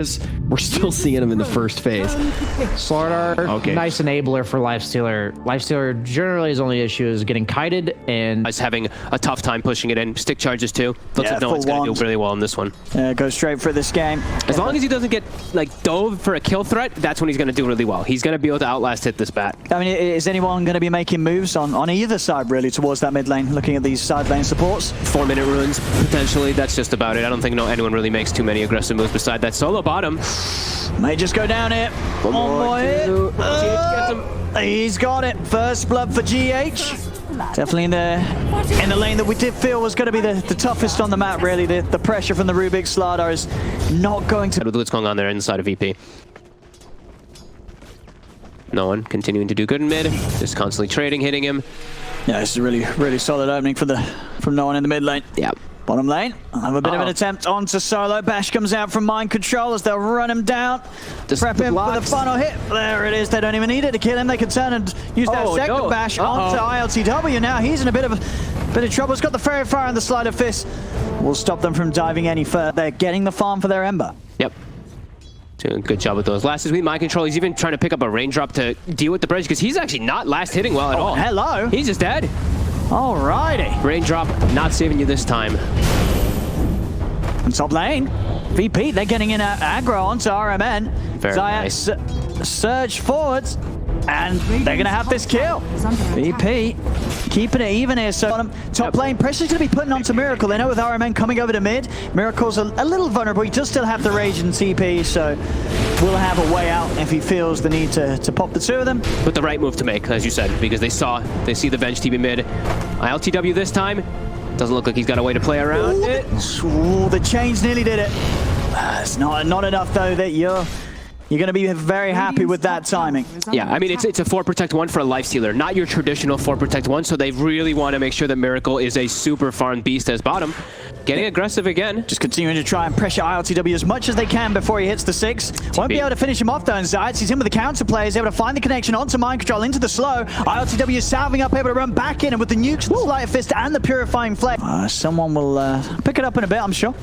We're still seeing him in the first phase. Slardar, okay. Nice enabler for Lifestealer. Lifestealer generally his only issue is getting kited and is having a tough time pushing it in. Stick charges too. Looks like no one's going to do really well in this one. Go straight for this game. As long as he doesn't get like dove for a kill threat, that's when he's going to do really well. He's going to be able to outlast hit this bat. I mean, is anyone going to be making moves on either side really towards that mid lane, looking at these side lane supports? 4-minute runes, potentially. That's just about it. I don't think anyone really makes too many aggressive moves beside that. Solo bottom. May just go down here. One more hit. He's got it. First blood for GH. Definitely in the lane that we did feel was going to be the toughest on the map, really. The pressure from the Rubik Slardar is not going to... With what's going on there inside of VP. No one continuing to do good in mid. Just constantly trading, hitting him. Yeah, this is a really solid opening from no one in the mid lane. Yeah. Bottom lane, have a bit of an attempt onto Solo. Bash comes out from Mind Control as they'll run him down. Prep him for the final hit. There it is. They don't even need it to kill him. They can turn and use that second bash onto ILTW. Now he's in a bit of trouble. He's got the Fairy Fire and the Sleight of Fist. Will stop them from diving any further. They're getting the farm for their Ember. Yep. Doing a good job with those. Last is with Mind Control. He's even trying to pick up a raindrop to deal with the bridge because he's actually not last hitting well at all. Hello. He's just dead. Alrighty. Raindrop not saving you this time. And top lane, VP, they're getting in aggro onto RMN. Very nice. Surge forwards, and they're going to have this kill. VP keeping it even here. So top lane, pressure's going to be putting onto Miracle. They know with RMN coming over to mid, Miracle's a little vulnerable. He does still have the Rage and TP, so will have a way out if he feels the need to pop the two of them. But the right move to make, as you said, because they see the Venge TP mid. ILTW this time. Doesn't look like he's got a way to play around it. Ooh, the chains nearly did it. It's not enough though that you're going to be very happy with that timing. Yeah, I mean, it's a 4 protect 1 for a Lifestealer, not your traditional 4 protect 1, so they really want to make sure that Miracle is a super farm beast as bottom. Getting aggressive again. Just continuing to try and pressure ILTW as much as they can before he hits the 6. Won't be able to finish him off though, and Zayats, he's in with the counter play, he's able to find the connection onto Mind Control, into the slow. ILTW is salving up, able to run back in, and with the nukes, the Sleight of Fist, and the Purifying Flame. Someone will pick it up in a bit, I'm sure.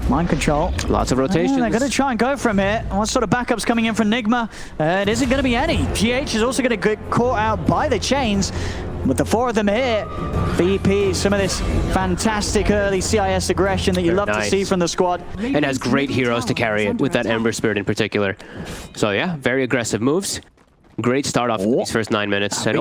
Mind Control. Lots of rotations. They're going to try and go from here. What sort of backups coming in from Nigma? It isn't going to be any. GH is also going to get caught out by the chains. With the 4 of them here, VP, some of this fantastic early CIS aggression that you love to see from the squad. And has great heroes to carry it, with that Ember Spirit in particular. So yeah, very aggressive moves. Great start off these first 9 minutes. And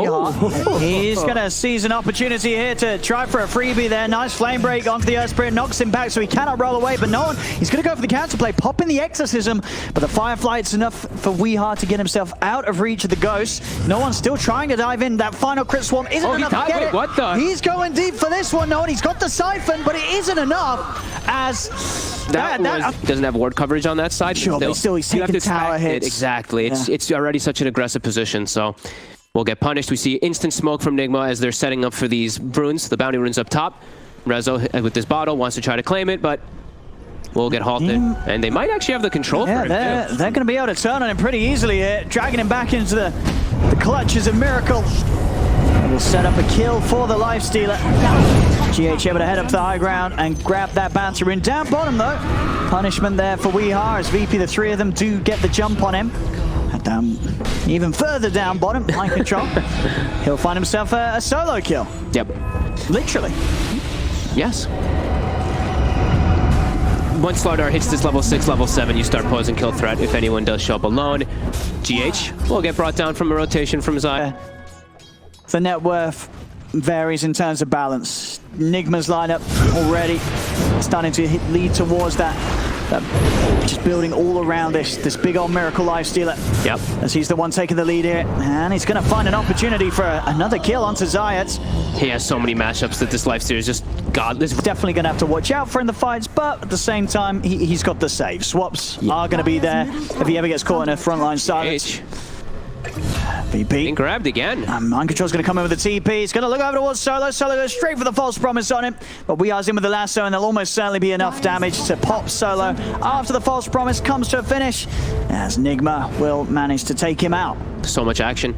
he's going to seize an opportunity here to try for a freebie there. Nice flame break onto the Earth Spirit, knocks him back so he cannot roll away, but no one. He's going to go for the counterplay, pop in the Exorcism, but the Fireflight's enough for Weehar to get himself out of reach of the Ghost. No one's still trying to dive in. That final crit swarm isn't enough to get it. What the? He's going deep for this one. No one. He's got the Siphon, but it isn't enough as... That doesn't have ward coverage on that side. Sure, but still he's taking tower hits. Exactly. It's already such an aggressive position, so we'll get punished. We see instant smoke from Nigma as they're setting up for these runes, the bounty runes up top. Rezo with this bottle wants to try to claim it, but we'll get halted. And they might actually have the control for him. They're going to be able to turn on him pretty easily here, dragging him back into the clutches of Miracle. Will set up a kill for the Lifestealer. GH able to head up to the high ground and grab that bouncer in. Down bottom though. Punishment there for Weehar as VP, the 3 of them do get the jump on him. And down, even further down bottom, Mind Control. He'll find himself a solo kill. Yep. Literally. Yes. Once Slardar hits this level 6, level 7, you start posing kill threat if anyone does show up alone. GH will get brought down from a rotation from Zai. The net worth varies in terms of balance. Nigma's lineup already starting to lead towards that just building all around this big old Miracle Lifestealer. Yep. As he's the one taking the lead here, and he's going to find an opportunity for another kill onto Zayats. He has so many matchups that this Lifestealer is just godless. Definitely going to have to watch out for in the fights, but at the same time, he's got the save. Swaps are going to be there if he ever gets caught in a frontline silence. VP. Being grabbed again. Mind Control's going to come in with the TP. He's going to look over towards Solo. Solo goes straight for the false promise on him. But Weehar's in with the lasso, and there'll almost certainly be enough damage to pop Solo after the false promise comes to a finish, as Nigma will manage to take him out. So much action.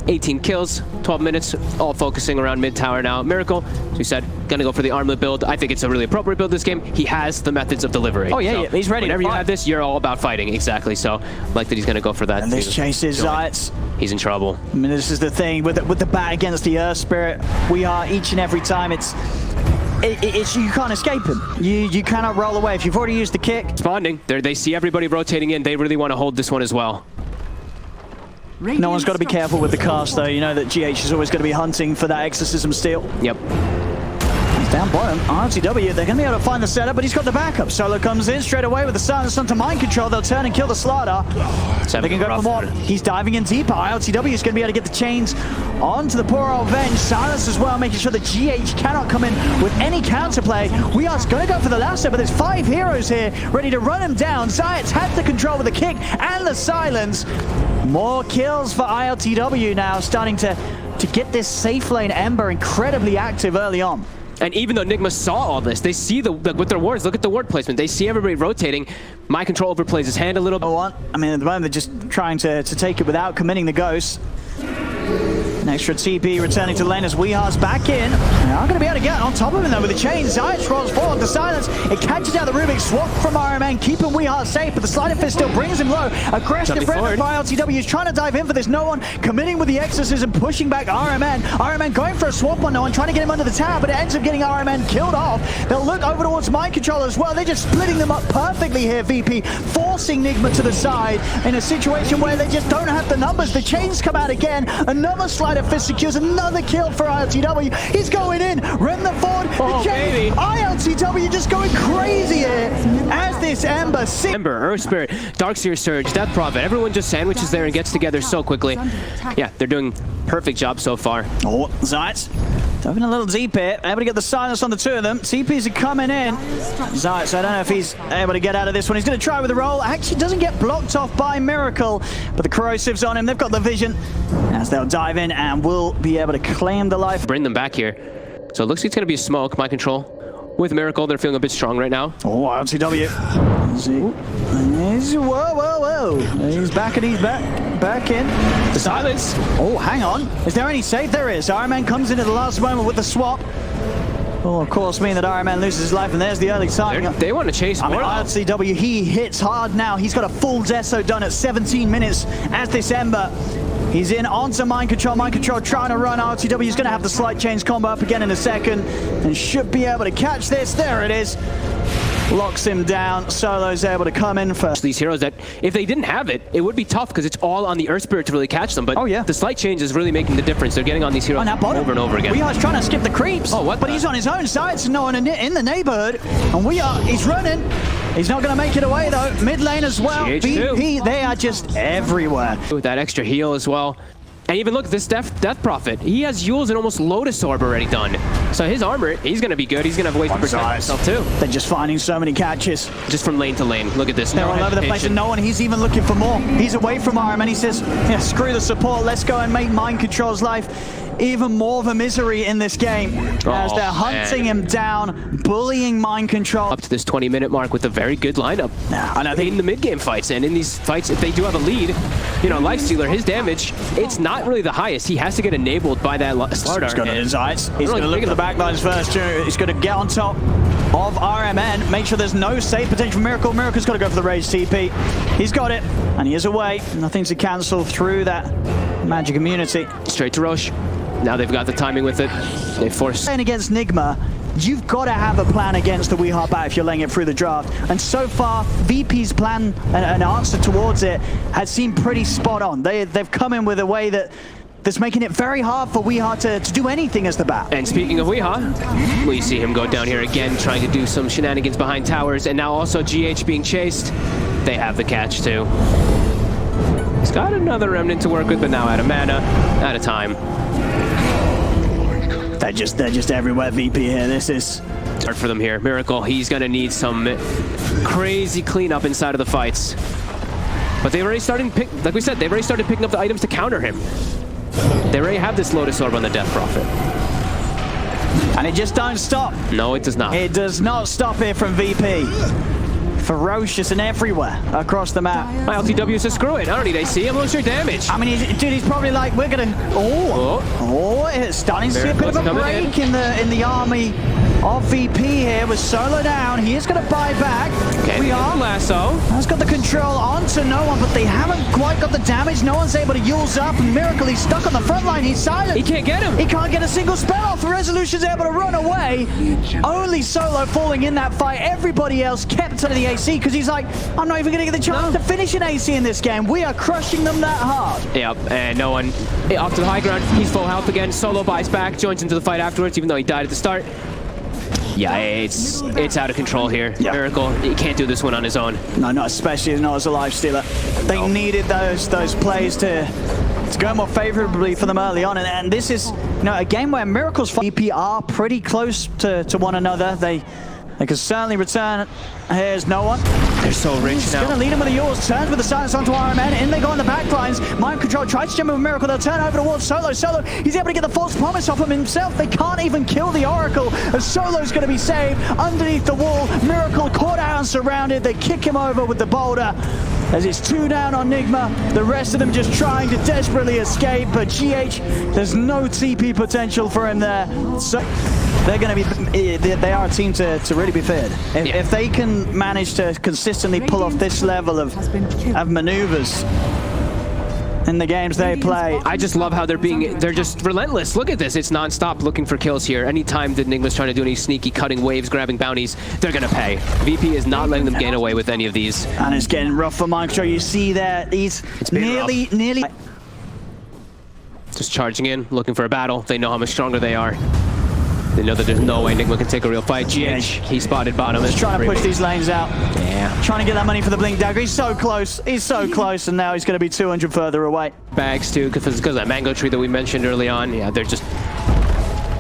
18 kills, 12 minutes, all focusing around mid tower now. Miracle, as we said, gonna go for the armlet build. I think it's a really appropriate build this game. He has the methods of delivery. Oh yeah, so yeah, he's ready. Whenever you have this, you're all about fighting. Exactly. So I like that he's gonna go for that. And this chases Zayt's. He's in trouble. I mean, this is the thing with the bat against the Earth Spirit. We are each and every time. It's you can't escape him. You cannot roll away if you've already used the kick. Responding. They see everybody rotating in. They really want to hold this one as well. No one's got to be careful with the cast, though. You know that GH is always going to be hunting for that exorcism steal. Yep. He's down bottom. RTW, they're going to be able to find the setup, but he's got the backup. Solo comes in straight away with the silence onto mind control. They'll turn and kill the Slaughter. They can go for more. He's diving in deeper. RTW is going to be able to get the chains onto the poor old Venge. Silence as well, making sure that GH cannot come in with any counterplay. We are going to go for the last step, but there's 5 heroes here ready to run him down. Zayt's had the control with the kick and the silence. More kills for ILTW now, starting to get this safe lane Ember incredibly active early on. And even though Nigma saw all this, they see with their wards, look at the ward placement. They see everybody rotating. My control overplays his hand a little bit. I mean, at the moment, they're just trying to take it without committing the ghost. An extra TP returning to lane as Weehar's back in. They are going to be able to get on top of him though with the chain. Zayt rolls forward. The silence. It catches out the Rubik. Swap from RMN, keeping Weehar safe, but the Sleight of Fist still brings him low. Aggressive rep by LTW. He's trying to dive in for this. No one committing with the exorcism, pushing back RMN. RMN going for a swap on no one, trying to get him under the tower, but it ends up getting RMN killed off. They'll look over towards mind control as well. They're just splitting them up perfectly here, VP, forcing Nigma to the side in a situation where they just don't have the numbers. The chains come out again. Another Sleight of Fist secures another kill for ILTW. He's going in. Rem the forward. Oh, baby. ILTW just going crazy here as this Ember. Earth Spirit, Darkseer Surge, Death Prophet. Everyone just sandwiches there and gets together so quickly. Yeah, they're doing perfect job so far. Oh, Zayt diving a little deep here. Able to get the silence on the 2 of them. TPs are coming in. Zayt, so I don't know if he's able to get out of this one. He's going to try with the roll. Actually doesn't get blocked off by Miracle, but the corrosive's on him. They've got the vision as they'll dive in and will be able to claim the life. Bring them back here. So it looks like it's going to be a smoke, my control. With Miracle, they're feeling a bit strong right now. Oh, LTW. Whoa. He's back and he's back in. The silence. Oh, hang on. Is there any save? There is. RMN comes in at the last moment with the swap. Will of course mean that RMN loses his life, and there's the early timing. They want to chase more. ILTW, he hits hard now. He's got a full deso done at 17 minutes as this Ember. He's in onto mind control. Mind control trying to run. RTW is going to have the slight change combo up again in a second and should be able to catch this. There it is. Locks him down. Solo's able to come in first. These heroes that, if they didn't have it, it would be tough because it's all on the Earth Spirit to really catch them. But the slight change is really making the difference. They're getting on these heroes over and over again. Weehar's trying to skip the creeps. Oh, what? But he's on his own side, so no one in the neighborhood. And he's running. He's not going to make it away though. Mid lane as well. VP, they are just everywhere. With that extra heal as well. And even look, this Death Prophet, he has Yules and almost Lotus Orb already done. So his armor, he's going to be good. He's going to have ways to protect himself too. They're just finding so many catches. Just from lane to lane. Look at this. They're all over the place and no one, he's even looking for more. He's away from RM and he says, yeah, screw the support. Let's go and make Mind Control's life even more of a misery in this game as they're hunting him down, bullying Mind Control. Up to this 20-minute mark with a very good lineup. And I think in the mid-game fights, and in these fights, if they do have a lead, you know, Lifestealer, his damage, it's not really the highest. He has to get enabled by that Slardar. He's going to look at the backlines first, too. He's going to get on top of RMN, make sure there's no save potential. Miracle's got to go for the rage TP. He's got it, and he is away. Nothing to cancel through that magic immunity. Straight to Roche. Now they've got the timing with it. They force. Playing against Nigma, you've got to have a plan against the Weehardt bat if you're laying it through the draft. And so far, VP's plan and answer towards it has seemed pretty spot on. They've come in with a way that's making it very hard for Weehardt to do anything as the bat. And speaking of Weehardt, we see him go down here again, trying to do some shenanigans behind towers, and now also GH being chased. They have the catch too. He's got another remnant to work with, but now out of mana, out of time. They're just everywhere, VP here. This is hard for them here. Miracle, he's gonna need some crazy cleanup inside of the fights. But they've already started like we said, they've already started picking up the items to counter him. They already have this Lotus Orb on the Death Prophet. And it just don't stop. No, it does not. It does not stop here from VP. ferocious and everywhere across the map. My LTW says screw it. I don't need AC. I'm going to share damage. I mean, he's probably like, we're gonna. It's starting to see a bit of a break in the army of VP here with Solo down. He is going to buy back. Okay, we are lasso. Has got the control onto no one, but they haven't quite got the damage. No one's able to use up. Miracle, he's stuck on the front line. He's silent. He can't get him. He can't get a single spell off. The Resolution's able to run away. Only Solo falling in that fight. Everybody else kept to the AC because he's like, I'm not even going to get the chance to finish an AC in this game. We are crushing them that hard. Yep, and no one off to the high ground. He's full health again. Solo buys back, joins into the fight afterwards, even though he died at the start. Yeah, it's out of control here. Yeah. Miracle, he can't do this one on his own. No, not especially not as a life stealer. They needed those plays to go more favorably for them early on, and this is a game where Miracle's VP are pretty close to one another. They can certainly return. Here's no one. They're so rich now. Going to lead him with the yours. Turns with the silence onto RMN. In they go on the back lines. Mind Control tries to jump with Miracle. They'll turn over towards Solo. Solo, he's able to get the false promise off him himself. They can't even kill the Oracle as Solo's going to be saved underneath the wall. Miracle caught out and surrounded. They kick him over with the boulder. As it's 2 down on Nigma, the rest of them just trying to desperately escape, but GH, there's no TP potential for him there. So they're going to be, they are a team to really be feared. If they can manage to consistently pull off this level of maneuvers in the games they play. I just love how they're just relentless. Look at this, it's non-stop looking for kills here. Anytime that Nigma's trying to do any sneaky cutting waves, grabbing bounties, they're gonna pay. VP is not letting them gain away with any of these. And it's getting rough for Mind Control. You see that he's nearly. Just charging in, looking for a battle. They know how much stronger they are. They know that there's no way Nigma can take a real fight. GH, he spotted bottom. He's trying to push these lanes out. Yeah. Trying to get that money for the Blink Dagger. He's so close. He's so close, and now he's going to be 200 further away. Bags too, because of that mango tree that we mentioned early on. Yeah, they're just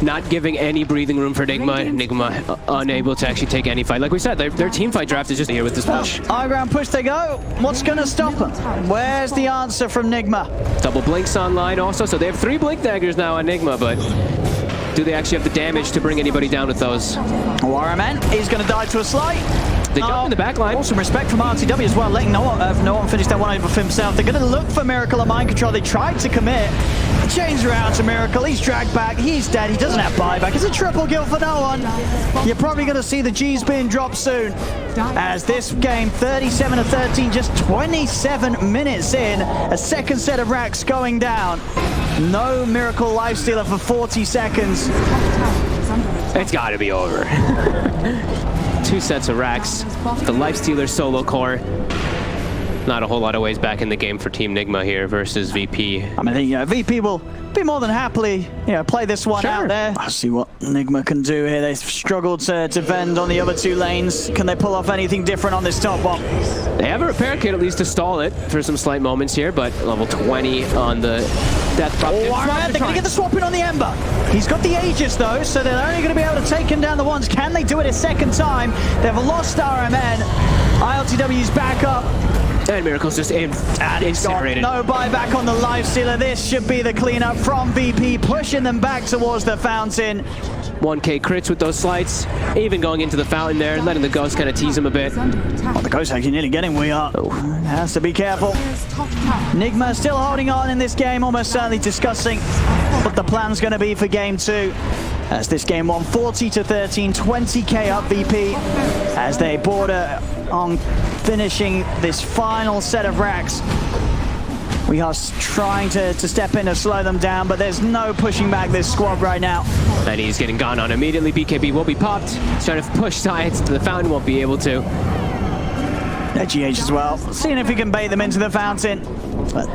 not giving any breathing room for Nigma. Nigma unable to actually take any fight. Like we said, their team fight draft is just here with this push. High ground push they go. What's going to stop them? Where's the answer from Nigma? Double blinks online also, so they have 3 blink daggers now on Nigma, but do they actually have the damage to bring anybody down with those? RMN, he's going to die to a slide. They jump in the back line. Some respect from RTW as well, letting no one finish that one over for himself. They're going to look for Miracle and Mind Control. They tried to commit. Chains around to Miracle. He's dragged back. He's dead. He doesn't have buyback. It's a triple kill for no one. You're probably going to see the G's being dropped soon. As this game, 37-13, just 27 minutes in. A second set of racks going down. No Miracle lifestealer for 40 seconds. It's got to be over. 2 sets of racks. The lifestealer solo core. Not a whole lot of ways back in the game for Team Nigma here versus VP. I mean, VP will be more than happily, play this one out there. I'll see what Nigma can do here. They've struggled to vend on the other 2 lanes. Can they pull off anything different on this top one? They have a repair kit at least to stall it for some slight moments here, but level 20 on the death prop. They're going to get the swap in on the Ember. He's got the Aegis though, so they're only going to be able to take him down the ones. Can they do it a second time? They've lost RMN. ILTW's back up. And Miracle's just incinerated. No buyback on the lifestealer. This should be the cleanup from VP, pushing them back towards the fountain. 1k crits with those slides, even going into the fountain there, letting the ghost kind of tease him a bit. Oh, the ghost actually nearly getting we are. Has to be careful. Nigma still holding on in this game, almost certainly discussing what the plan's going to be for game 2. As this game won 40-13, 20k up VP as they border on finishing this final set of racks. We are trying to step in to slow them down, but there's no pushing back this squad right now. And he's getting gone on immediately. BKB will be popped. He's trying to push science to the fountain, won't be able to. GH as well, seeing if he can bait them into the fountain. But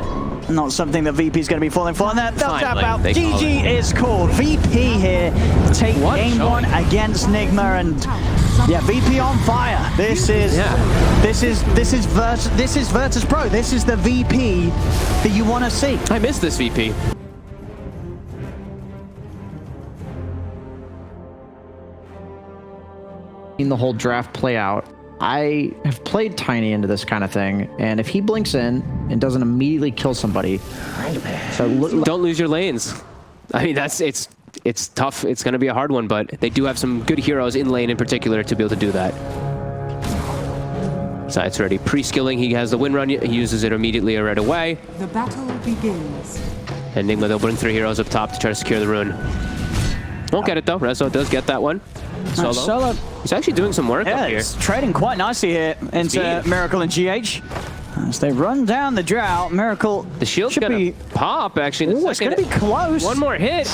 not something that VP is going to be falling for. And they'll tap out. GG is called. VP here take game 1 against Nigma, and yeah, VP on fire. This is Virtus.pro. This is the VP that you want to see. I miss this VP. In the whole draft play out, I have played Tiny into this kind of thing, and if he blinks in and doesn't immediately kill somebody, don't lose your lanes. I mean, it's tough. It's going to be a hard one, but they do have some good heroes in lane in particular to be able to do that. Zayat's already pre-skilling. He has the win run. He uses it immediately right away. The battle begins. And Nigma, they'll bring 3 heroes up top to try to secure the rune. Won't get it though. Rezo does get that one. Solo. He's actually doing some work up here. It's trading quite nicely here into Miracle and GH. As they run down the drought, Miracle The shield's gonna pop actually. Ooh, it's gonna be close. One more hit.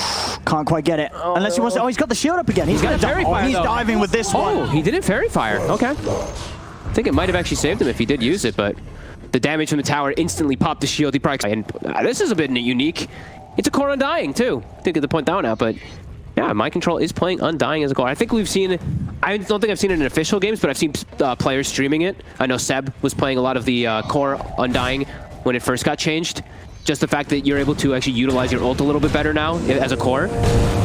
Can't quite get it. Unless he wants to. Oh, he's got the shield up again. He's gonna fairy fire, he's though. diving with this one. Oh, he didn't fairy fire. Okay. I think it might have actually saved him if he did use it, but the damage from the tower instantly popped the shield. He probably and this is a bit unique. It's a core Undying too. Didn't get the point down out, but yeah, Mind Control is playing Undying as a core. I think we've seen. I don't think I've seen it in official games, but I've seen players streaming it. I know Seb was playing a lot of the core Undying when it first got changed. Just the fact that you're able to actually utilize your ult a little bit better now as a core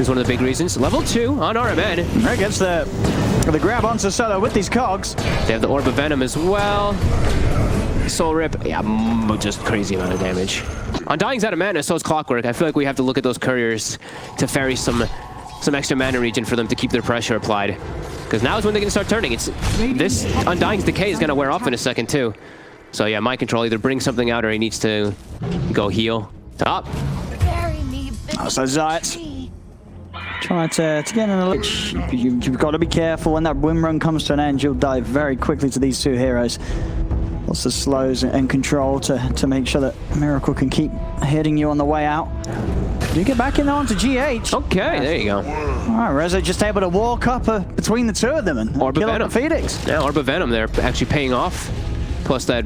is one of the big reasons. Level 2 on RMN. There gets the grab onto Solo with these cogs. They have the Orb of Venom as well. Soul Rip, yeah, just crazy amount of damage. Undying's out of mana, so is Clockwork. I feel like we have to look at those couriers to ferry some extra mana regen for them to keep their pressure applied. Because now is when they can start turning. This Undying's Decay is going to wear off in a second too. So yeah, Mind Control either brings something out or he needs to go heal. Top. So Zayat trying to get in a little. You've got to be careful when that win run comes to an end. You'll dive very quickly to these 2 heroes. Lots of slows and control to make sure that Miracle can keep hitting you on the way out. You get back in there onto GH. Okay, there you go. All right, Rezo just able to walk up between the 2 of them and kill off the Phoenix. Yeah, Orb of Venom, they're actually paying off. Plus that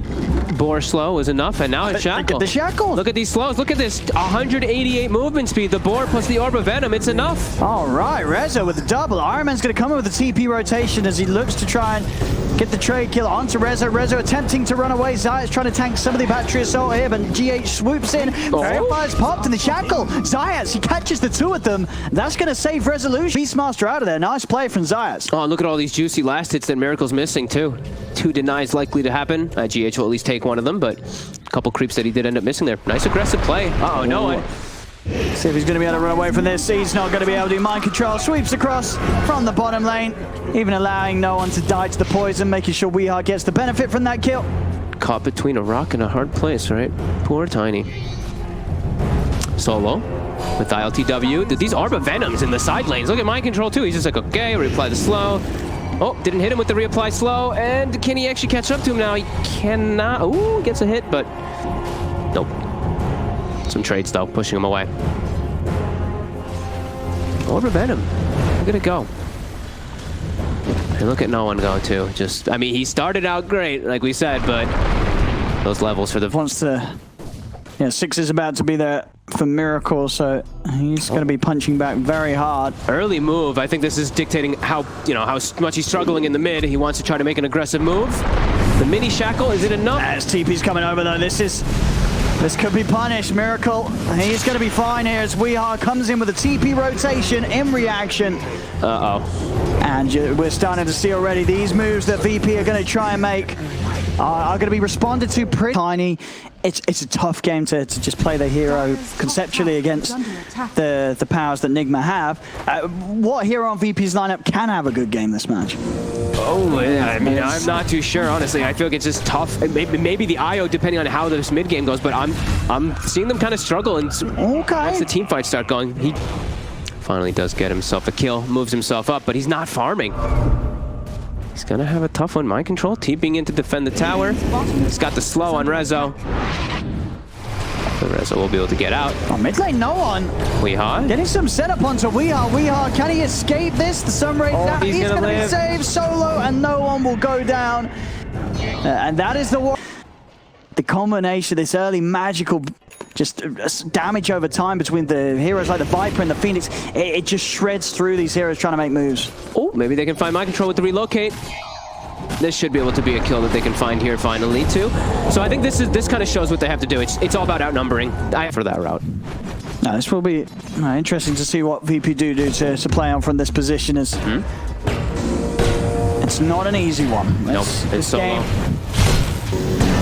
Boar slow was enough, and now it's Shackle. Look at the Shackle. Look at these slows. Look at this 188 movement speed. The Boar plus the Orb of Venom, it's enough. All right, Rezo with the double. Iron Man's going to come in with the TP rotation as he looks to try and get the trade kill onto Rezo. Rezo attempting to run away. Zayat's trying to tank some of the battery assault here, but GH swoops in. Fairy Fire's popped in the Shackle. Zayat, he catches the 2 of them. That's going to save Resolution. Beastmaster out of there. Nice play from Zayat. Oh, look at all these juicy last hits that Miracle's missing too. 2 denies likely to happen. GH will at least take one of them, but a couple creeps that he did end up missing there. Nice aggressive play. Uh-oh, no one. See if he's going to be able to run away from this. He's not going to be able to do Mind Control. Sweeps across from the bottom lane, even allowing no one to die to the poison, making sure Weehawk gets the benefit from that kill. Caught between a rock and a hard place, right? Poor Tiny. Solo with ILTW. These Orb of Venoms in the side lanes. Look at Mind Control too. He's just like, okay, reapply the slow. Oh, didn't hit him with the reapply slow. And can he actually catch up to him now? He cannot. Ooh, gets a hit, but nope. Some trades though, pushing him away. Orb of Venom. Look at it go. And look at no one go too. Just, I mean, he started out great, like we said, but those levels for the... Wants to... Yeah, 6 is about to be there for Miracle, so he's going to be punching back very hard. Early move. I think this is dictating how much he's struggling in the mid. He wants to try to make an aggressive move. The mini Shackle, is it enough? As TP's coming over though, this could be punished. Miracle, he's going to be fine here as Weehawk comes in with a TP rotation in reaction. Uh-oh. And we're starting to see already these moves that VP are going to try and make are going to be responded to pretty tiny. It's a tough game to just play the hero conceptually against the powers that Nigma have. What hero on VP's lineup can have a good game this match? Oh, yeah, I mean, I'm not too sure, honestly. I feel like it's just tough. Maybe the IO, depending on how this mid game goes, but I'm seeing them kind of struggle. And once the team fights start going, he finally does get himself a kill, moves himself up, but he's not farming. He's gonna have a tough one. Mind Control, TPing in to defend the tower. He's got the slow on Rezo. The Rezo will be able to get out. Oh, mid lane, no one. Weehawk. Getting some setup onto Weehawk. Weehawk, can he escape this? The sun rate's out. He's gonna be saved solo, and no one will go down. And that is the one. The combination, this early magical just damage over time between the heroes like the Viper and the Phoenix, it just shreds through these heroes trying to make moves. Oh, maybe they can find Mind Control with the relocate. This should be able to be a kill that they can find here finally too. So I think this kind of shows what they have to do. It's all about outnumbering for that route. Now, this will be interesting to see what VP do to play on from this position. As it's not an easy one. Nope, it's solo.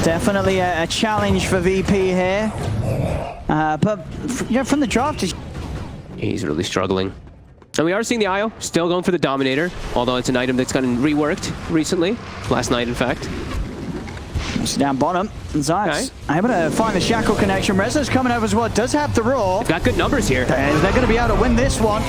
Definitely a challenge for VP here. But from the draft, he's really struggling. And we are seeing the IO still going for the Dominator, although it's an item that's gotten reworked recently, last night in fact. It's down bottom. Zayats able to find the shackle connection. Rezo's coming over as well. Does have the roar. They've got good numbers here. They're going to be able to win this one.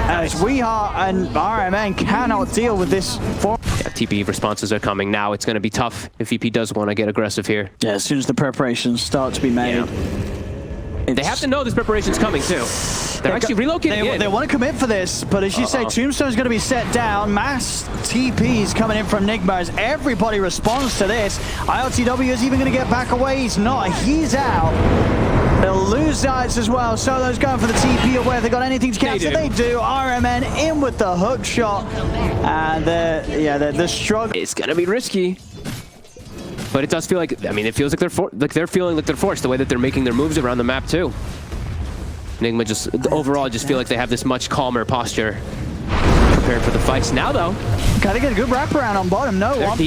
As we are and RMN cannot deal with this. Yeah, TP responses are coming now. It's going to be tough if VP does want to get aggressive here. Yeah, as soon as the preparations start to be made. They have to know this preparation's coming too. They're actually relocating They want to commit for this, but as you say, Tombstone's going to be set down. Mass TP's coming in from Nigma as everybody responds to this. ILTW is even going to get back away. He's not. He's out. They'll lose Zayats as well. Solo's going for the TP away. If they got anything to capture, they do. RMN in with the hook shot. And the struggle. It's going to be risky. But it does feel like, I mean, it feels like they're feeling like they're forced the way that they're making their moves around the map too. Nigma just overall just feel like they have this much calmer posture prepared for the fights. Now though, gotta get a good wraparound on bottom. No one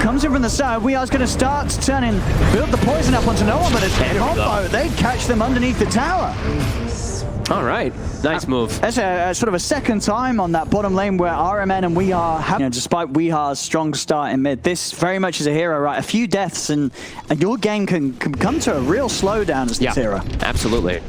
comes in from the side. We are going to start turning, build the poison up onto no one, but it's combo. They catch them underneath the tower. All right, nice move. That's a sort of a second time on that bottom lane where RMN and Weehaw have, despite Weeha's strong start in mid, this very much is a hero, right? A few deaths and your game can come to a real slowdown as this hero. Absolutely.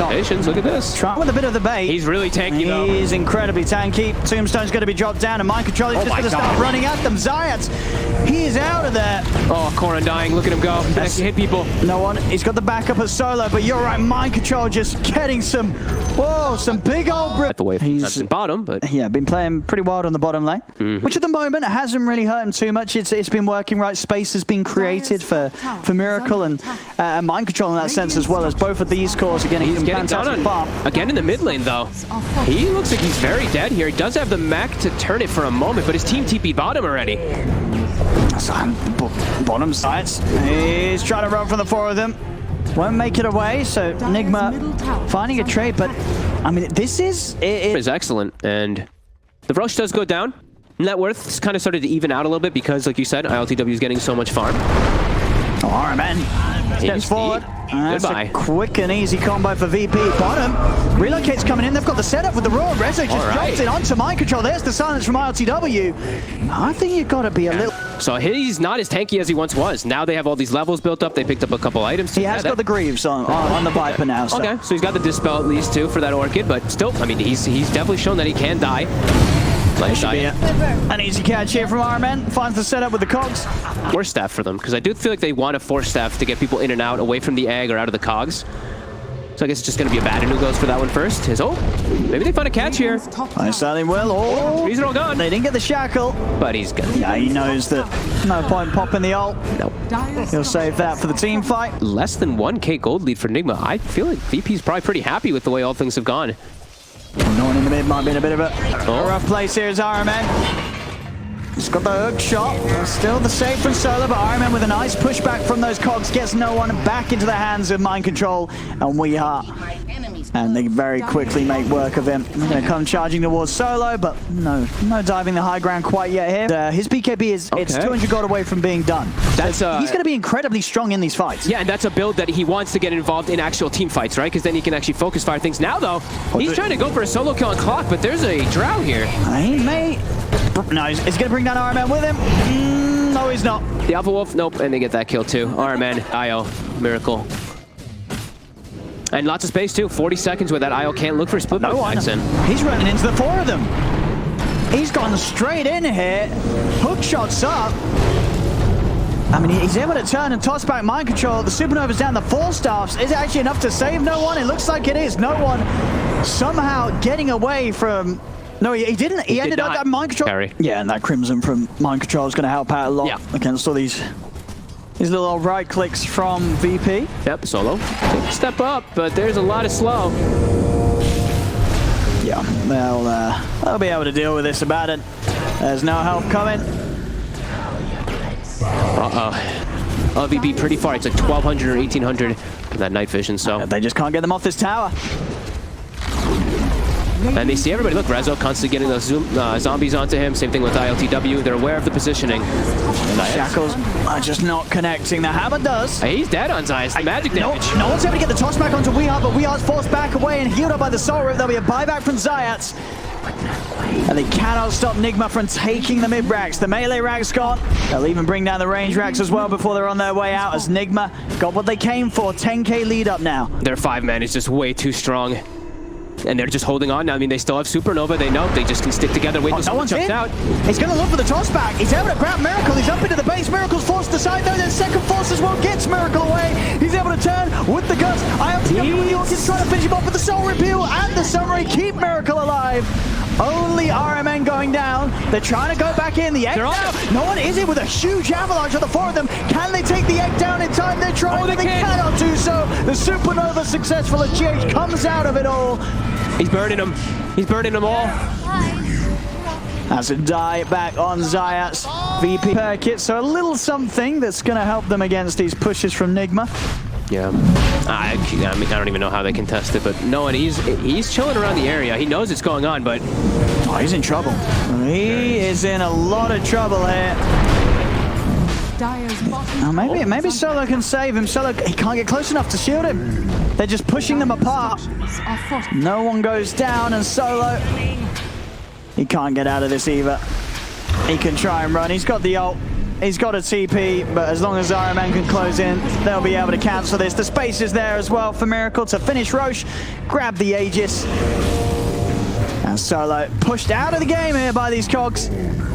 Patience, look at this. Trying with a bit of the bait. He's really tanky though. He's incredibly tanky. Tombstone's going to be dropped down and Mind Control is just going to start running at them. Zayats, he is out of there. Oh, Corin dying. Look at him go. He can actually hit people. No one. He's got the backup of Solo, but you're right. Mind Control just getting some big old at the way that's in bottom, but yeah, been playing pretty wild on the bottom lane, which at the moment hasn't really hurt him too much. It's been working right. Space has been created for Miracle and Mind Control in that sense as well, as both of these cores are getting fantastic farm. Again in the mid lane though. He looks like he's very dead here. He does have the mech to turn it for a moment, but his team TP'd bottom already. So, bottom sides. He's trying to run from the four of them. Won't make it away, so Nigma finding a trade, but I mean, this is excellent, and the rush does go down. Net worth has kind of started to even out a little bit because, like you said, ILTW is getting so much farm. RMN steps forward. That's Goodbye. a quick and easy combo for VP. Bottom, relocate's coming in. They've got the setup with the Raw. Rezo just drops it onto Mind Control. There's the silence from ILTW. I think you've got to be a little... So he's not as tanky as he once was. Now they have all these levels built up. They picked up a couple items. He has got the Greaves on the Viper now. So. Okay, so he's got the Dispel at least too for that Orchid, but still, I mean, he's definitely shown that he can die. An easy catch here from RMN. Finds the setup with the cogs. Force staff for them, because I do feel like they want a force staff to get people in and out, away from the egg or out of the cogs. So I guess it's just going to be Abaddon who goes for that one first. Maybe they find a catch here. I certainly will. These are all gone. They didn't get the shackle. But he's good. Yeah, he knows that no point popping the ult. Nope. He'll save that for the team fight. Less than 1k gold lead for Nigma. I feel like VP's probably pretty happy with the way all things have gone. No one in the mid might be in a bit of a rough place here as RMN. He's got the hook shot. Still the save from Solo, but RMN with a nice pushback from those cogs gets no one back into the hands of Mind Control and Weehaw. And they very quickly make work of him. They're going to come charging towards Solo, but no diving the high ground quite yet here. His BKB is it's 200 gold away from being done. He's going to be incredibly strong in these fights. Yeah, and that's a build that he wants to get involved in actual team fights, right? Because then he can actually focus fire things. Now, though, he's trying to go for a solo kill on Clock, but there's a drow here. He may... No, he's going to bring down RMN with him. No, he's not. The Alpha Wolf, nope, and they get that kill too. RMN, IO, Miracle. And lots of space too, 40 seconds where that IO can't look for a split. No one. He's running into the four of them. He's gone straight in here. Hook shots up. I mean, he's able to turn and toss back Mind Control. The Supernova's down, the Fall Staffs. Is it actually enough to save no one? It looks like it is. No one somehow getting away from... No, he didn't. He ended up at Mind Control. Carry. Yeah, and that Crimson from Mind Control is going to help out a lot against all these little right clicks from VP. Yep, Solo. Step up, but there's a lot of slow. Yeah, they'll be able to deal with this about it. There's no help coming. VP pretty far. It's like 1200 or 1800 with that night vision, so. They just can't get them off this tower. And they see everybody. Look, Rezo constantly getting those zombies onto him. Same thing with ILTW. They're aware of the positioning. And the shackles are just not connecting. The hammer does. He's dead on Zayas. The magic damage. No one's able to get the toss back onto Weehaw, but Weehaw's forced back away and healed up by the Soul Rip. There'll be a buyback from Zayats. And they cannot stop Nigma from taking the mid racks. The melee racks gone. They'll even bring down the range racks as well before they're on their way out, as Nigma got what they came for. 10k lead up now. Their 5-man is just way too strong. And they're just holding on now. I mean, they still have Supernova. They know they just can stick together. Wait until someone jumps out. He's going to look for the toss back. He's able to grab Miracle. He's up into the base. Miracle's forced aside though. Then second force as well gets Miracle away. He's able to turn with the guts. ILTW with the Orchids trying to finish him off with the Soul Repeal and the Summary. Keep Miracle alive. Only RMN going down. They're trying to go back in. The egg down. No one is in with a huge avalanche on the four of them. Can they take the egg down in time? They're trying, but they cannot do so. The Supernova successful as GH comes out of it all. He's burning them. He's burning them all. That's a die back on Zayat's VP per kit. So a little something that's going to help them against these pushes from Nigma. Yeah. I mean, I don't even know how they contest it, but no, and he's chilling around the area. He knows it's going on, but... Oh, he's in trouble. He is in a lot of trouble here. Maybe Solo can save him. Solo, he can't get close enough to shield him. They're just pushing them apart. No one goes down, and Solo, he can't get out of this either. He can try and run. He's got the ult. He's got a TP, but as long as RMN can close in, they'll be able to cancel this. The space is there as well for Miracle to finish Roche, grab the Aegis. And Solo pushed out of the game here by these cogs.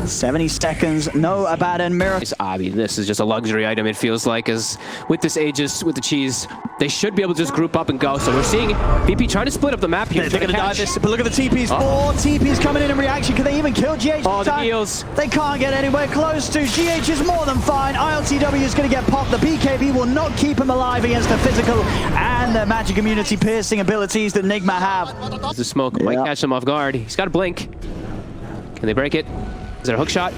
70 seconds, no Abaddon. Miracle. I mean, this is just a luxury item, it feels like, as with this Aegis, with the cheese, they should be able to just group up and go. So we're seeing VP trying to split up the map here. They're going to dive this, but look at the TPs. 4 TPs coming in reaction. Can they even kill GH? Oh, the heals. They can't get anywhere close to. GH is more than fine. ILTW is going to get popped. The BKB will not keep him alive against the physical and the magic immunity piercing abilities that Nigma have. The smoke might catch him off guard. He's got a blink. Can they break it? Is there a hook shot?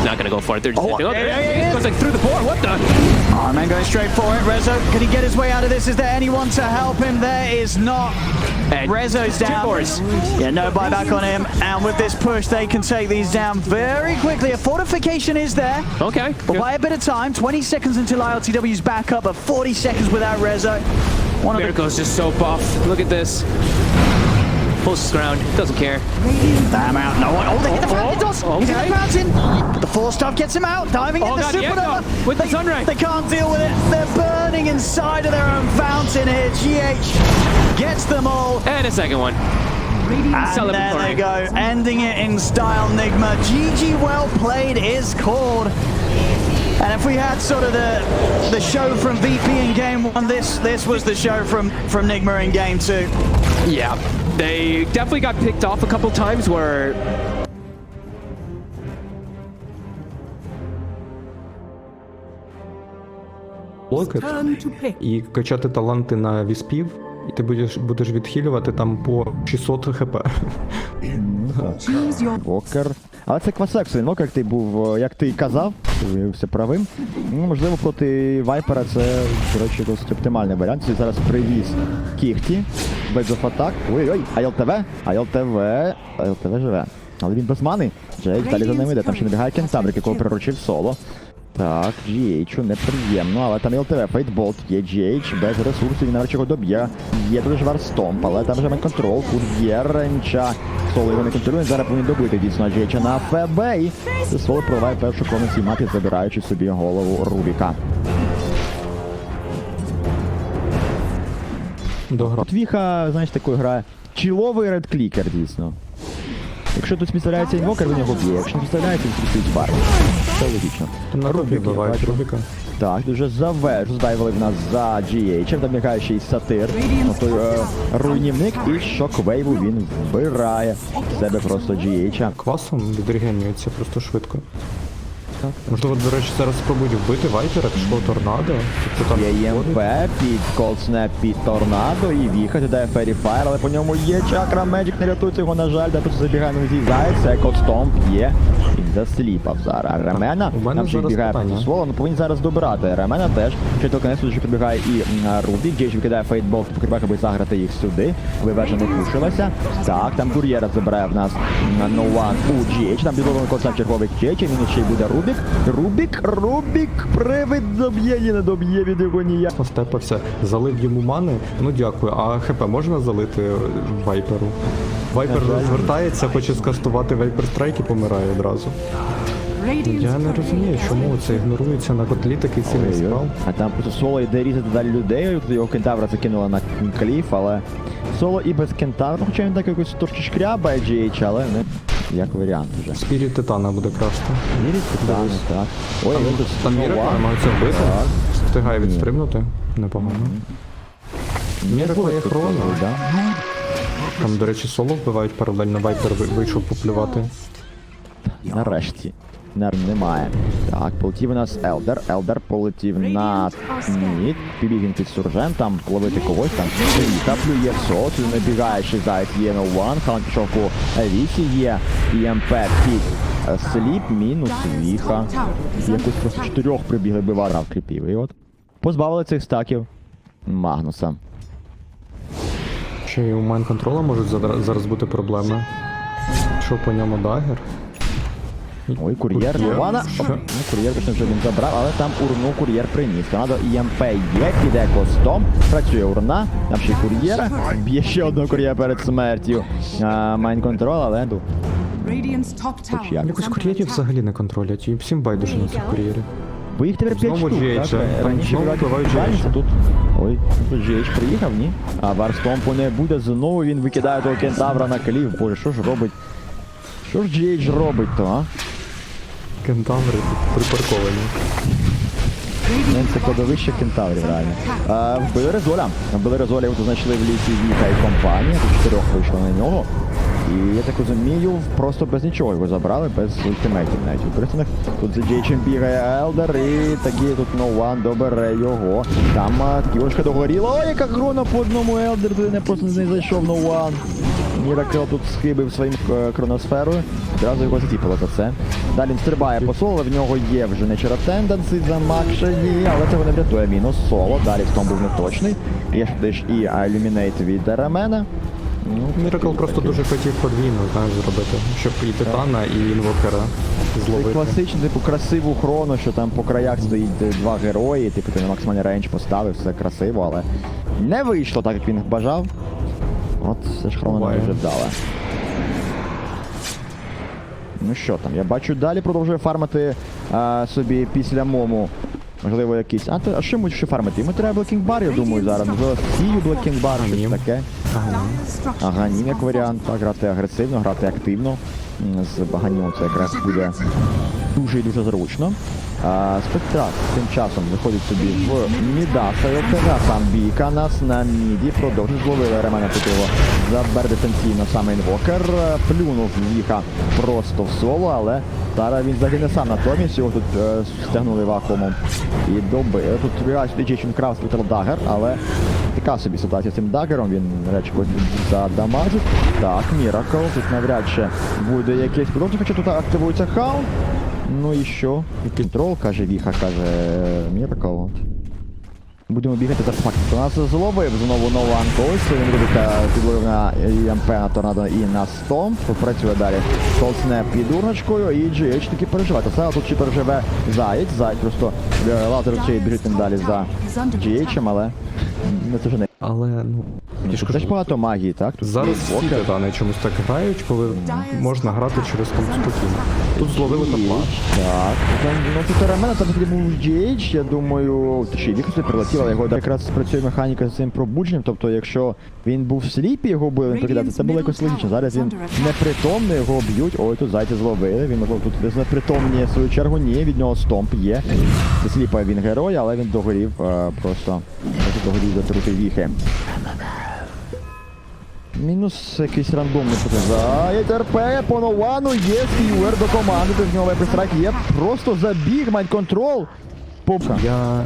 Not gonna go for it. They're just yeah. Goes like through the board. What the? Oh man, going straight for it. Rezo, can he get his way out of this? Is there anyone to help him? There is not. And Rezo's down. Yeah, no buyback on him. And with this push, they can take these down very quickly. A fortification is there. Okay. But by a bit of time, 20 seconds until ILTW's back up, but 40 seconds without Rezo. Miracle's just so buff. Look at this. Pulls his ground, doesn't care. Damn out, no one. Oh, they hit the fountain toss. He's in the fountain. But the force stuff gets him out, diving in the Supernova. With the sunrise. They can't deal with it. They're burning inside of their own fountain here. GH gets them all. And a second one. And there they go, ending it in style, Nigma. GG well played is called. And if we had sort of the show from VP in game 1, this was the show from Nigma in game 2. Yeah, they definitely got picked off a couple times where... І качати таланти на віспів, і ти будеш відхилювати там по 600 хп. Інвокер. Але це квасексу. Інвокер, як ти був, як ти казав, ти виявився правим. Ну, можливо, проти Вайпера це, до речі, досить оптимальний варіант. Він зараз привіз кіхті, без атак. Ой-ой, АЛТВ живе. Але він без мани. Джейк далі за ними йде. Там ще набігає Кентаврик, якого приручив соло. Так, GH неприємно, але там ЛТВ, Фейтболт, є GH, без ресурсів, він навіть його доб'є. Є дуже Варстомп, але там вже контрол, тут є Ренча. Соло його не контролює, зараз повинен добити дійсно GH на ФБ, і Соло проливає першу крону цій мапі, забираючи собі голову Рубіка. Тут Віха, знаєш, такою грає чіловий редклікер, дійсно. Якщо тут підставляється інвокер, він його б'є. Якщо не підставляється, він підставить фарм. Це логічно. На Рубік бувають Рубіка. Так, дуже здайвили в нас за GH, добігає ще й сатир. Той руйнівник, і шоквейву він вбирає в себе просто GH. Квасом відрегенюється просто швидко. Можливо, до речі, зараз спробують вбити Вайпера, пішло торнадо. Є ЄМП під колснеп під торнадо, і Віха додає Фері Фаєр, але по ньому є чакра, Меджик не рятується його, на жаль, де просто забігає, не з'їздається, Екот Стомп є. Він засліпав зараз Ремена, нам ще бігає проти Своло, повинен зараз добирати Ремена теж, що то конець вже підбігає і Рубі, Джейдж викидає Фейтбол, покріпає, аби заграти їх сюди, вивежа не пушилася. Так, там кур'єра забирає в нас No One у GH, там підловлений колснеп черговий GH, він ще й буде Рубі. Рубік, привид доб'є, не доб'є від його ніяк. Степався, залив йому мани, ну дякую. А ХП можна залити Вайперу? Вайпер розвертається, хоче скастувати Вайпер Страйк і помирає одразу. Я не розумію, чому це ігнорується на котлі такий сильний спал. А там просто Соло йде різати далі людей, його кентавра закинула на кліф, але Соло і без кентавра, хоча він так якось трошки шкрябає GH, але не як варіант вже. Спіріт Титана буде краще. Вірить Титану, так. Ой, він тут Там Міракл намагається вбити, встигає відстрибнути, непогано. Міракл є хрона. Там, до речі, Соло вбивають паралельно, Вайпер вийшов поплювати. Нарешті. Немає. Так, полетів у нас Елдер. Елдер полетів на мід. Підбіг він під суржем, там ловити когось, там Віка плює в сот, набігаючий зайць є на one, хан пішов по Віці, є ІМП під сліп, мінус Віха. Якось просто 4 прибігли бивара в кріпів. І от позбавили цих стаків Магнуса. Ще й у майн-контрола можуть зараз бути проблеми. Що по ньому дагер? Ой, кур'єр Нувана. Ну, кур'єр точно вже він забрав, але там урну кур'єр приніс. Торнадо ІМП є, піде костом. Працює урна, там ще й кур'єра. Б'є ще одного кур'єра перед смертю. Майн-контрол, але ду. Якось кур'єрів взагалі не контролять, і всім байдуже на цих кур'єрів. Бо їх тепер 5 Знову штук, GH, так? там Раніше знову вбивають GH. тут... Ой, тут GH приїхав, ні? А Варстомпу не буде, знову він викидає того кентавра на клів. Боже, що ж робить? Що ж GH робить то, а? Кентаври тут припарковані. Це кладовище кентаврів, реально. Вбили Резоля. Вбили Резоля, його тут знайшли в лісі Віка і компанія. Тут 4 вийшло на нього. І я так розумію, просто без нічого його забрали, без ультимейтів навіть використаних. Тут за Джейчем бігає Елдер і такі тут No One добере його. Там кілочка догоріла. Ой, яка грона по одному Елдер, туди не просто не зайшов No One. Міракл тут схибив своїм кроносферою. Одразу його затіпало за це. Далі він стрибає по соло, в нього є вже Nature Attendance замакшені, але цього не врятує. Мінус соло. Далі Стом був неточний. Є ж і Illuminate від Ремена. Міракл просто дуже хотів подвійно, знаєш, зробити, щоб і Титана, і Інвокера зловити. Класичну, типу, красиву хрону, що там по краях стоїть 2 герої, типу, ти на максимальний рейндж поставив, все красиво, але не вийшло так, як він бажав. От, все ж хрона не дуже вдала. Ну що там, я бачу, далі продовжує фармити собі після мому. Можливо, якийсь... А що йому ще фармити? Йому треба Blacking Bar, я думаю, зараз. Можливо, сію Blacking Bar, щось таке. Аганім як варіант, так, грати агресивно, грати активно. З Аганімом це якраз буде дуже і дуже зручно. Спектра тим часом виходить собі в міда Сайотера, сам бійка нас на міді, продовжує зловили Ремена тут його забер дистанційно саме інвокер, плюнув Віха просто в соло, але зараз він загине сам натомість, його тут стягнули вакуумом і добили. Тут реально Джейчин Крафт витратив дагер, але така собі ситуація з цим дагером, він речко задамажить. Так, Міракл, тут навряд чи буде якийсь продовження, хоча тут активується хаун. Ну і що? І контрол, каже Віха, каже Міракл. Будемо бігати з артефактом. У нас зловив знову No One Coast, він робить підловив на ІМП, на Торнадо і на Стом. Попрацює далі Колснеп під урночкою і GH таки переживає. Та тут чи переживе Заєць, Заєць просто лазер чи біжить тим далі за GH, але це вже не. Але, ну... Це ж багато магії, так? Тут зараз всі Титани чомусь так грають, коли можна грати через комп спокійно. Тут зловили топа. Так, ну тут Ремена, там тоді був GH, я думаю, ще й Віхас прилетів, але його якраз працює механіка з цим пробудженням, тобто якщо він був в сліпі, його били покидати, це було якось логічно. Зараз він непритомний, його б'ють, ой, тут зайця зловили, він можливо тут непритомніє в свою чергу, ні, від нього стомп є. Це сліпа він герой, але він догорів, просто догорів дотрути Віхи. Мінус якийсь рандомний Заєць РП по Новану, є скіюер до команди, з нього вайпер-страйк є, просто забіг, майнд-контрол. Попка. Я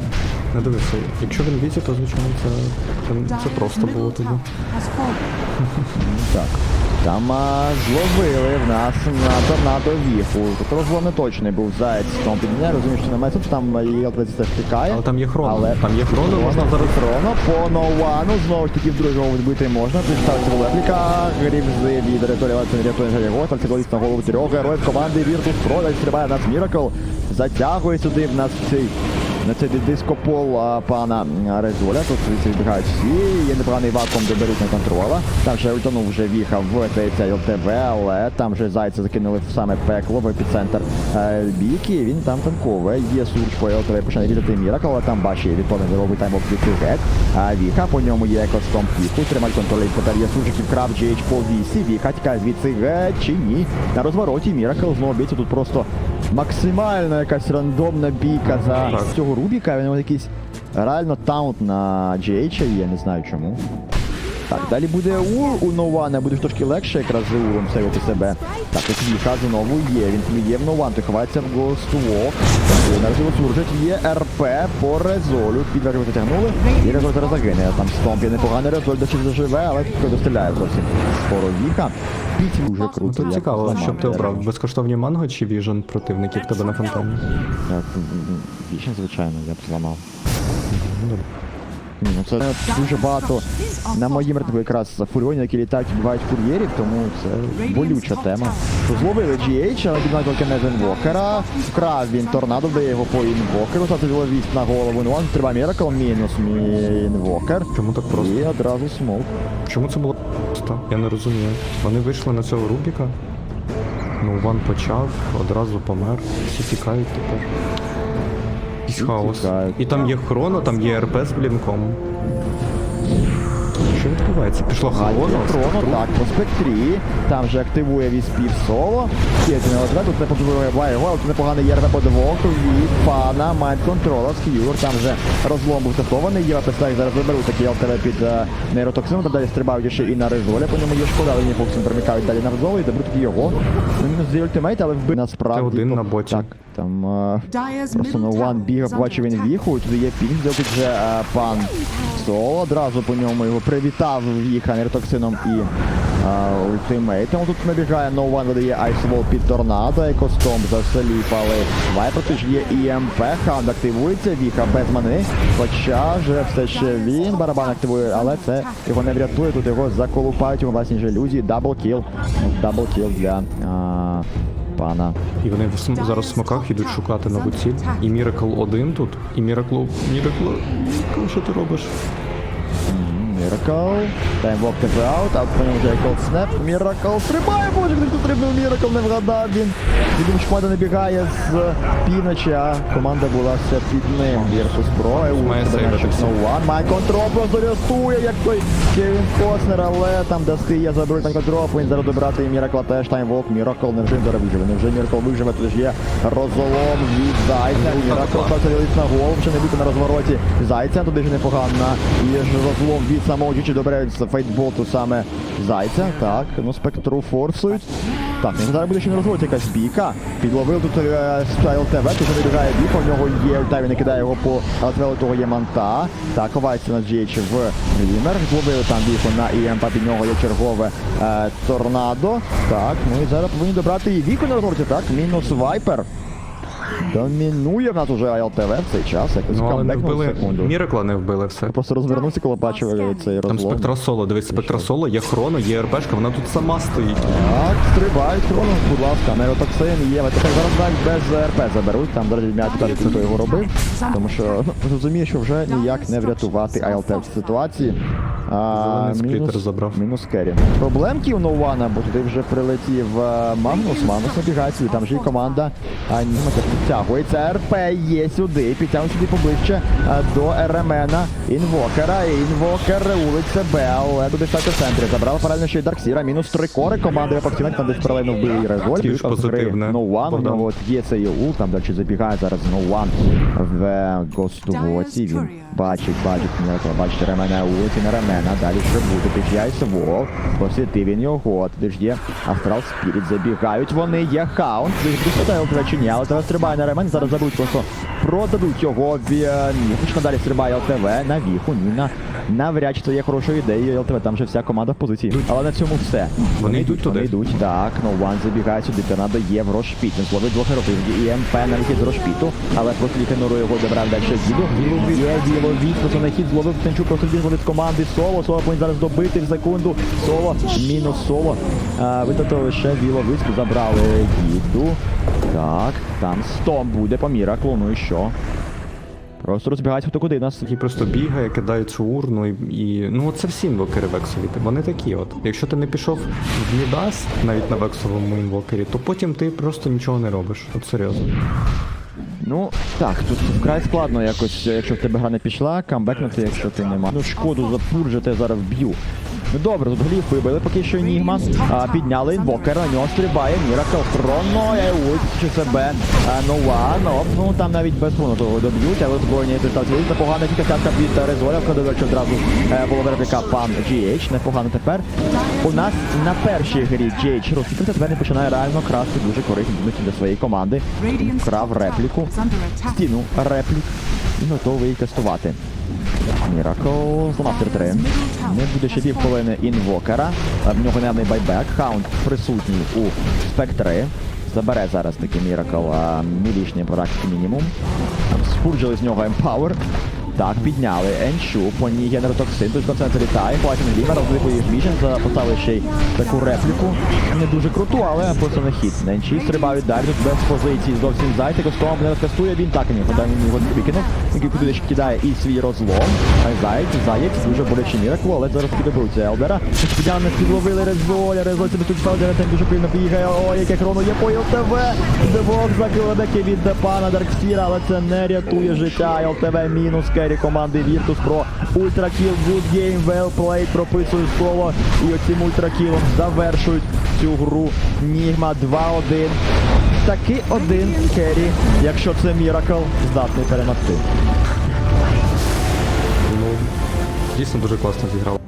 не дивився, якщо він візі, то звичайно це просто було тоді. Так. Там зловили в нас на Торнадо Віху. Тут розлом не точний був Заєць, тому підміняє, розумію, що немає сенсу, там ЄЛ-20 теж втікає. Але там є хроно, там є хроно, можна зараз... Хроно по Новану, знову ж таки в другого відбити можна, тут ставиться репліка, Грівзи від Реторі, але це не рятує його, там це колись на голову 3 героїв команди Virtus.pro, далі стрибає нас Міракл, затягує сюди в нас цей на цей дископол пана Резоля. Тут відбігають всі, є непоганий вакуум, де беруть на контрола. Там вже ультанув вже в'їхав в цей ЛТВ, але там вже зайця закинули в саме пекло, в епіцентр бійки. Він там танковий. Є сурч по ЛТВ, почне різати Міракл, але там бачить відповідно робить таймок від геть. Віха, по ньому є екостом Віху, тримать контроль, тепер є сурчиків крав GH по вісі. Віха тікає звідси геть чи ні. На розвороті Міракл знову б'ється, тут просто максимально якась рандомна бійка за цього Рубіка. Він якийсь реально таунт на GH, я не знаю чому. Так, далі буде Ур у Нована, буде трошки легше якраз за Уром сейвити себе. Так, ось Віха знову є, він є в Нован, той ховається в Гостуок. Наразиво служить, є РП по Резолю, підвергли затягнули, і Резоль зараз загине. Там Стомп є непоганий, Резоль досі заживе, але тут достріляє зовсім скоро Віха. Піть дуже круто. Тут цікаво, що б ти обрав, безкоштовні манго чи віжен противників тебе на фонтані? Віжен, звичайно, я б зламав. Ні, ну це дуже багато на моїм ретку якраз фуріонів, які літають і вбивають кур'єрів, тому це болюча тема. Зловили GH, але піднімає тільки не з інвокера. Вкрав він торнадо, дає його по інвокеру, та це вість на голову. Ну, треба Міракл, мінус інвокер. Чому так просто? І одразу смок. Чому це було просто? Я не розумію. Вони вийшли на цього Рубіка. Ну, Ван почав, одразу помер. Всі тікають тепер. Якийсь хаос. І там є хроно, там є РП з блінком. Що відбувається? Пішло хроно? Так, по спектрі. Там же активує віспів соло. Кєті не лазре, тут не побиває його, але тут непоганий є РП по двоку від пана Майнд Контрола з Х'юр. Там же розлом був тестований. Є пистак, зараз заберуть такий ЛТВ під нейротоксином. Там далі стрибають ще і на Резоля. По ньому є шкода, але Фоксом проникають далі на Резолу і заберуть таки його. Мінус з ультимейт, але вбив насправді. Т1 на боті. Так, там просто Нован бігав, бачив він Віху. Тут є пінг, де тут вже пан Соло. Одразу по ньому його привітав Віха нейротоксином і ультимейтом. Тут набігає Нован, видає Айсвол під торнадо. Екостом заселіпали. Вайпер, тут є і МП. Хаунд активується, Віха без мани. Хоча вже все ще він барабан активує, але це його не врятує. Тут його заколупають у власній жалюзі. Даблкіл. Даблкіл для пана. І вони зараз в смоках йдуть шукати нову ціль. І Міракл один тут. І Міракл, що ти робиш? Міракл. Таймвок ТП аут, а по ньому вже Cold Snap. Міракл стрибає, боже, хтось тут стрибнув, Міракл не вгадав він. Відомо, що команда набігає з півночі, а команда була все під ним. Virtus.pro, має сейвити все. Майн контрол просто рятує, як той Кевін Костнер, але там дасти є заберуть на контрол, він зараз добрати і Міракла теж. Таймвок, Міракл невже зараз виживе, невже Міракл виживе, тут ж є розлом від Зайця. Міракл поставить на голову, ще не бути на розвороті Зайця, туди ж непогано. І ж розлом від самого Джичі добирають з фейтботу саме Зайця. Так, ну спектру форсують. Так, ну зараз буде ще не розводити якась бійка. Підловив тут Стайл ТВ, тут набігає бійка, у нього є ульта, він накидає його по ЛТВ, у того є манта. Так, ховається на GH в Глімер. Зловили там бійку на ІМП, під нього є чергове торнадо. Так, ну і зараз повинні добрати і віку на розвороті. Так, мінус Вайпер. Домінує в нас уже АЛТВ в цей час. Ну, але не вбили. Міракла не вбили все. Просто розвернувся, коли бачив цей розлом. Там Спектра Соло, дивись, Спектра Соло, є хроно, є РПшка, вона тут сама стоїть. Так, стрибають хроно, будь ласка, нейротоксин є. Так зараз навіть без РП заберуть, там зараз відм'ять питати, хто його робив. Тому що розуміє, що вже ніяк не врятувати АЛТ в цій ситуації. Зелений сплітер забрав. Мінус керрі. Проблемки у Нована, бо туди вже прилетів Магнус набігає, там же і команда Nigma підтягується. РП є сюди, підтягує сюди поближче до РМНа Інвокера. Інвокер улить себе, але туди стати в центрі. Забрав паралельно ще й Дарксіра. Мінус 3 кори, команда Епоксінет, там десь паралельно вбив і Резоль. Ті ж позитивне. Нован, у нього є цей ул, там далі забігає зараз Нован в Гостувоці. Він бачить Ремена улиці на Ремена. Далі що буде? Під'яйся Вол. Посвітив він його. Туди ж є Астрал Спіріт. Забігають вони. Є Хаунт. Десь ЛТВ чи ні, але ЛТВ стрибає на Ремен. Зараз забудуть просто продадуть його в Міху. Далі стрибає ЛТВ на Віху. Ніна. Навряд чи це є хорошою ідеєю. ЛТВ там вже вся команда в позиції. Але на цьому все. Вони йдуть туди. Вони йдуть. Так, Нован забігає сюди. Торнадо є в Рошпіт. Він зловить двох героїв. І МП на вихід з Рошпіту. Але просто ігнорує його, добрав далі Діду. Є Діловіт. Просто на хід зловив Тенчук. Просто він зловить з команди. Соло. Соло повинен зараз добити в секунду. Соло, мінус Соло. Витратили ще Віло виску, забрали Гіду. Так, там Стом буде по Міраклу, ну і що? Просто розбігається хто куди нас. Який просто бігає, кидає цю урну і... Ну це всі інвокери вексові, вони такі от. Якщо ти не пішов в Мідас, навіть на вексовому інвокері, то потім ти просто нічого не робиш. От серйозно. Ну, так, тут вкрай складно якось, якщо в тебе гра не пішла, камбекнути, якщо ти нема. Ну, шкоду запуржити зараз вб'ю. Ну добре, тут гліф вибили поки що Нігма. Підняли інвокера, на нього стрибає Міракл. Хроно, ульт, чи себе. Ну там навіть без фону того доб'ють, але збройні дистанції. Непогана тільки катка від Резоля, до речі, одразу була репліка пан GH. Непогано тепер. У нас на першій грі GH розкіпився, тепер не починає реально красти дуже корисні для своєї команди. Вкрав репліку, стіну реплік і готовий її тестувати. Міракл зламав 3-3. Не буде ще півхвилини інвокера. В нього наявний байбек. Хаунд присутній у спектри. Забере зараз таки Міракл мілічний практики мінімум. Спурджили з нього Empower. Так, підняли Еншу, по ній генеротоксин, тут концентр літає, потім Ліма розвикує їх мішен, поставили ще й таку репліку. Не дуже круту, але просто не хід. Енші стрибають далі, тут без позиції зовсім зайти, Костом не розкастує, він так і не його викинув, який куди ще кидає і свій розлом. Заєць, дуже боляче Міраклу, але зараз підобруться Елдера. Сподівано підловили Резоля себе тут Фелдера, там дуже пильно бігає, ой, яке хроно є по ЛТВ. Девок закладеки від пана Дарксіра, але це не рятує життя, ЛТВ мінус команди Virtus.pro. Ультракіл, good game, well played, прописують слово. І оцим ультракілом завершують цю гру. Нігма 2-1. Таки один керрі, якщо це Міракл, здатний перемогти. Ну, дійсно дуже класно зіграв.